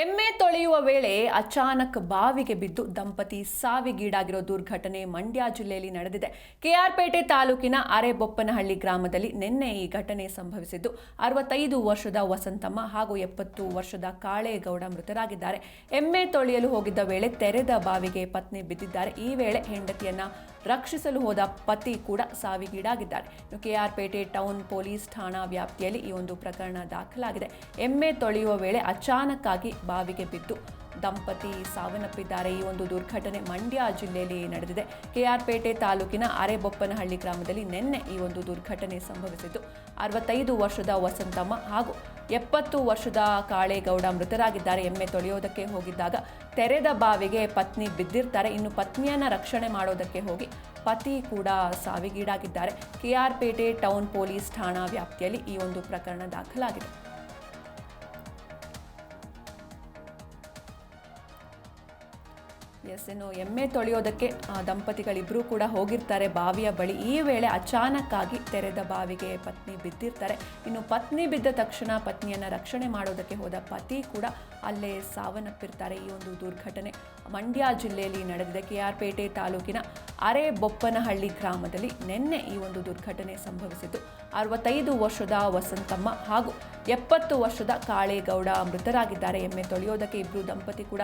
ಎಮ್ಮೆ ತೊಳೆಯುವ ವೇಳೆ ಅಚಾನಕ್ ಬಾವಿಗೆ ಬಿದ್ದು ದಂಪತಿ ಸಾವಿಗೀಡಾಗಿರೋ ದುರ್ಘಟನೆ ಮಂಡ್ಯ ಜಿಲ್ಲೆಯಲ್ಲಿ ನಡೆದಿದೆ. ಕೆಆರ್ಪೇಟೆ ತಾಲೂಕಿನ ಅರೆಬೊಪ್ಪನಹಳ್ಳಿ ಗ್ರಾಮದಲ್ಲಿ ನಿನ್ನೆ ಈ ಘಟನೆ ಸಂಭವಿಸಿದ್ದು 65 ವರ್ಷದ ವಸಂತಮ್ಮ ಹಾಗೂ 70 ವರ್ಷದ ಕಾಳೇಗೌಡ ಮೃತರಾಗಿದ್ದಾರೆ. ಎಮ್ಮೆ ತೊಳೆಯಲು ಹೋಗಿದ್ದ ವೇಳೆ ತೆರೆದ ಬಾವಿಗೆ ಪತ್ನಿ ಬಿದ್ದಿದ್ದಾರೆ. ಈ ವೇಳೆ ಹೆಂಡತಿಯನ್ನ ರಕ್ಷಿಸಲು ಹೋದ ಪತಿ ಕೂಡ ಸಾವಿಗೀಡಾಗಿದ್ದಾರೆ. ಕೆಆರ್ಪೇಟೆ ಟೌನ್ ಪೊಲೀಸ್ ಠಾಣಾ ವ್ಯಾಪ್ತಿಯಲ್ಲಿ ಈ ಒಂದು ಪ್ರಕರಣ ದಾಖಲಾಗಿದೆ. ಎಮ್ಮೆ ತೊಳೆಯುವ ವೇಳೆ ಅಚಾನಕ್ ಆಗಿ ಬಾವಿಗೆ ಬಿದ್ದು ದಂಪತಿ ಸಾವನ್ನಪ್ಪಿದ್ದಾರೆ. ಈ ಒಂದು ದುರ್ಘಟನೆ ಮಂಡ್ಯ ಜಿಲ್ಲೆಯಲ್ಲಿ ನಡೆದಿದೆ. ಕೆಆರ್ಪೇಟೆ ತಾಲೂಕಿನ ಅರೆಬೊಪ್ಪನಹಳ್ಳಿ ಗ್ರಾಮದಲ್ಲಿ ನಿನ್ನೆ ಈ ಒಂದು ದುರ್ಘಟನೆ ಸಂಭವಿಸಿದ್ದು 65 ವರ್ಷದ ವಸಂತಮ್ಮ ಹಾಗೂ 70 ವರ್ಷದ ಕಾಳೇಗೌಡ ಮೃತರಾಗಿದ್ದಾರೆ. ಎಮ್ಮೆ ತೊಳೆಯೋದಕ್ಕೆ ಹೋಗಿದ್ದಾಗ ತೆರೆದ ಬಾವಿಗೆ ಪತ್ನಿ ಬಿದ್ದಿರ್ತಾರೆ. ಇನ್ನು ಪತ್ನಿಯನ್ನ ರಕ್ಷಣೆ ಮಾಡೋದಕ್ಕೆ ಹೋಗಿ ಪತಿ ಕೂಡ ಸಾವಿಗೀಡಾಗಿದ್ದಾರೆ. ಕೆಆರ್ಪೇಟೆ ಟೌನ್ ಪೊಲೀಸ್ ಠಾಣಾ ವ್ಯಾಪ್ತಿಯಲ್ಲಿ ಈ ಒಂದು ಪ್ರಕರಣ ದಾಖಲಾಗಿದೆ. ಇನ್ನು ಎಮ್ಮೆ ತೊಳೆಯೋದಕ್ಕೆ ದಂಪತಿಗಳಿಬ್ಬರೂ ಕೂಡ ಹೋಗಿರ್ತಾರೆ ಬಾವಿಯ ಬಳಿ. ಈ ವೇಳೆ ಅಚಾನಕ್ ಆಗಿ ತೆರೆದ ಬಾವಿಗೆ ಪತ್ನಿ ಬಿದ್ದಿರ್ತಾರೆ. ಇನ್ನು ಪತ್ನಿ ಬಿದ್ದ ತಕ್ಷಣ ಪತ್ನಿಯನ್ನು ರಕ್ಷಣೆ ಮಾಡೋದಕ್ಕೆ ಹೋದ ಪತಿ ಕೂಡ ಅಲ್ಲೇ ಸಾವನ್ನಪ್ಪಿರ್ತಾರೆ. ಈ ಒಂದು ದುರ್ಘಟನೆ ಮಂಡ್ಯ ಜಿಲ್ಲೆಯಲ್ಲಿ ನಡೆದಿದೆ. ಕೆಆರ್ಪೇಟೆ ತಾಲೂಕಿನ ಅರೆಬೊಪ್ಪನಹಳ್ಳಿ ಗ್ರಾಮದಲ್ಲಿ ನಿನ್ನೆ ಈ ಒಂದು ದುರ್ಘಟನೆ ಸಂಭವಿಸಿದ್ದು 65 ವರ್ಷದ ವಸಂತಮ್ಮ ಹಾಗೂ 70 ವರ್ಷದ ಕಾಳೇಗೌಡ ಮೃತರಾಗಿದ್ದಾರೆ. ಎಮ್ಮೆ ತೊಳೆಯೋದಕ್ಕೆ ಇಬ್ಬರು ದಂಪತಿ ಕೂಡ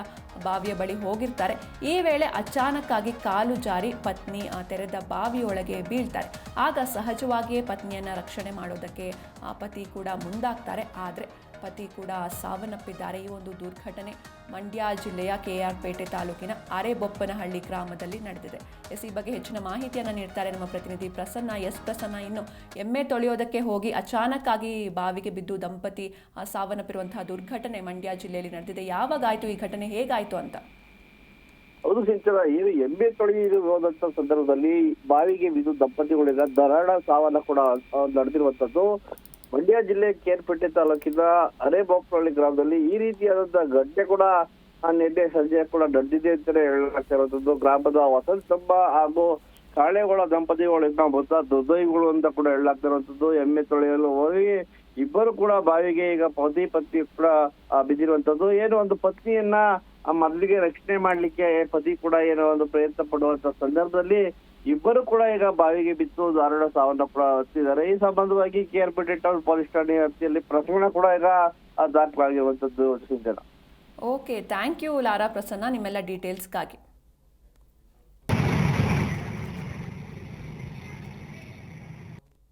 ಬಾವಿಯ ಬಳಿ ಹೋಗಿರ್ತಾರೆ. ಈ ವೇಳೆ ಅಚಾನಕ್ ಆಗಿ ಕಾಲು ಜಾರಿ ಪತ್ನಿ ತೆರೆದ ಬಾವಿಯೊಳಗೆ ಬೀಳ್ತಾರೆ. ಆಗ ಸಹಜವಾಗಿಯೇ ಪತ್ನಿಯನ್ನ ರಕ್ಷಣೆ ಮಾಡೋದಕ್ಕೆ ಪತಿ ಕೂಡ ಮುಂದಾಗ್ತಾರೆ. ಆದರೆ ಪತಿ ಕೂಡ ಸಾವನ್ನಪ್ಪಿದ್ದಾರೆ. ಈ ಒಂದು ದುರ್ಘಟನೆ ಮಂಡ್ಯ ಜಿಲ್ಲೆಯ ಕೆಆರ್ಪೇಟೆ ತಾಲೂಕಿನ ಅರೆಬೊಪ್ಪನಹಳ್ಳಿ ಗ್ರಾಮದಲ್ಲಿ ನಡೆದಿದೆ. ಈ ಬಗ್ಗೆ ಹೆಚ್ಚಿನ ಮಾಹಿತಿಯನ್ನು ನೀಡ್ತಾರೆ ನಮ್ಮ ಪ್ರತಿನಿಧಿ ಪ್ರಸನ್ನ. ಪ್ರಸನ್ನ, ಇನ್ನು ಎಮ್ಮೆ ತೊಳೆಯೋದಕ್ಕೆ ಹೋಗಿ ಅಚಾನಕ್ ಆಗಿ ಬಾವಿಗೆ ಬಿದ್ದು ದಂಪತಿ ಸಾವನ್ನಪ್ಪಿರುವಂತಹ ದುರ್ಘಟನೆ ಮಂಡ್ಯ ಜಿಲ್ಲೆಯಲ್ಲಿ ನಡೆದಿದೆ. ಯಾವಾಗ ಆಯ್ತು ಈ ಘಟನೆ, ಹೇಗಾಯ್ತು ಅಂತ? ಹೌದು ಸಿಂಚನ, ಏನು ಎಮ್ಮೆ ತೊಳೆಯುವಂತ ಸಂದರ್ಭದಲ್ಲಿ ಬಾವಿಗೆ ಬಿದ್ದು ದಂಪತಿಗಳಿಂದ ದಾರುಣ ಸಾವನ್ನ ಕೂಡ ನಡೆದಿರುವಂತದ್ದು ಮಂಡ್ಯ ಜಿಲ್ಲೆ ಕೆಆರ್ಪೇಟೆ ತಾಲೂಕಿನ ಅರೆಬೊಪ್ಪನಹಳ್ಳಿ ಗ್ರಾಮದಲ್ಲಿ ಈ ರೀತಿಯಾದಂತಹ ಘಟನೆ ಕೂಡ ನಿನ್ನೆ ಸಂಜೆ ಕೂಡ ನಡೆದಿದೆ ಅಂತಾನೆ ಹೇಳಲಾಗ್ತಾ ಇರುವಂತದ್ದು. ಗ್ರಾಮದ ವಸಂತಮ್ಮ ಹಾಗೂ ಕಾಳೇಗೌಡ ದಂಪತಿಗಳಿಂದ ಮೊತ್ತ ದುರ್ದೈಗಳು ಅಂತ ಕೂಡ ಹೇಳಲಾಗ್ತಾ ಇರುವಂತದ್ದು. ಎಮ್ಮೆ ತೊಳೆಯಲು ಹೋಗಿ ಇಬ್ಬರು ಕೂಡ ಬಾವಿಗೆ ಈಗ ಪತ್ನಿ ಕೂಡ ಬಿದ್ದಿರುವಂತದ್ದು. ಏನು ಒಂದು ಪತ್ನಿಯನ್ನ ಮೊದಲಿಗೆ ರಕ್ಷಣೆ ಮಾಡ್ಲಿಕ್ಕೆ ಪತಿ ಕೂಡ ಏನೋ ಒಂದು ಪ್ರಯತ್ನ ಪಡುವಂತ ಸಂದರ್ಭದಲ್ಲಿ ಇಬ್ಬರು ಕೂಡ ಈಗ ಬಾವಿಗೆ ಬಿದ್ದು ದಾರುಣ ಸಾವನ್ನ ಕೂಡ ಹೊತ್ತಿದ್ದಾರೆ. ಈ ಸಂಬಂಧವಾಗಿ ಕೆಆರ್ಪೇಟೆ ಟೌನ್ ಪೊಲೀಸ್ ಠಾಣೆ ವ್ಯಾಪ್ತಿಯಲ್ಲಿ ಪ್ರಕರಣ ಕೂಡ ಈಗ ದಾಖಲಾಗಿರುವಂತದ್ದು Sinchana. Okay, thank you Lara Prasanna ನಿಮ್ಮೆಲ್ಲ ಡೀಟೇಲ್ಸ್ಗಾಗಿ.